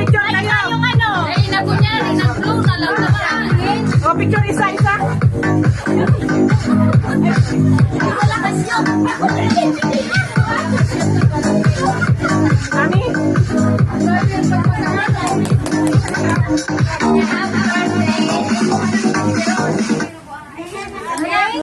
picture kayo. Yung ano? Ay, nakunyari, nag-blue na lang naman. O, picture isa-isa. Wala kasi yun.